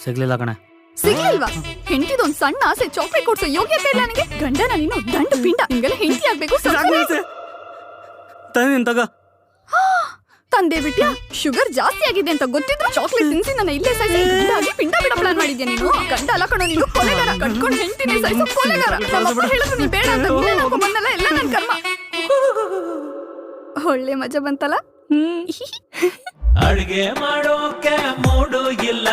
ಸಿಗ್ಲಿಲ್ಲ ಕಣೆ. ಸಿಗ್ಲಿಲ್ವಾ? ಹೆಂಡತಿದೊಂದ್ ಸಣ್ಣ ಆಸೆ ಚಾಕ್ಲೇಟ್ ಕೊಡ್ಸೋ ಯೋಗ್ಯತೆ ಇಲ್ಲ ನನಗೆ. ಗಂಡನ ನೀನು ದಂಡು ಪಿಂಡ, ನಿಂಗೆಲ್ಲ ಹೆಂಡತಿ ಆಗ್ಬೇಕು. ತಗ ತಂದೆ ಬಿಟ್ಯಾ? ಶುಗರ್ ಜಾಸ್ತಿ ಆಗಿದೆ ಅಂತ ಗೊತ್ತಿದ್ರು ಚಾಕ್ಲೇಟ್ ತಿನ್ಸಿ ನನ್ನ ಇಲ್ಲೇ ಸಾಯಿಸಿ ಗಂಡಾಗಿ ಪಿಂಡ ಬಿಡ ಪ್ಲಾನ್ ಮಾಡಿದ್ಯಾ ನೀನು? ಗಂಡ ಅಲ್ಲ ಕಣೋ ನೀನು, ಕೊಲೆಗಾರ. ಕಟ್ಕೊಂಡು ಹೆಂಡತಿನೇ ಸಾಯಿಸೋ ಕೊಲೆಗಾರ. ನಮ್ಮಪ್ಪ ಹೇಳಿದ್ರು ನೀ ಬೇಡ ಅಂತ ಬಂದಲ್ಲ, ಎಲ್ಲ ನನ್ ಕರ್ಮ. ಒಳ್ಳೆ ಮಜಾ ಬಂತಲ್ಲ. ಅಡ್ಗೆ ಮಾಡೋಕೆ ಮೂಡು ಇಲ್ಲ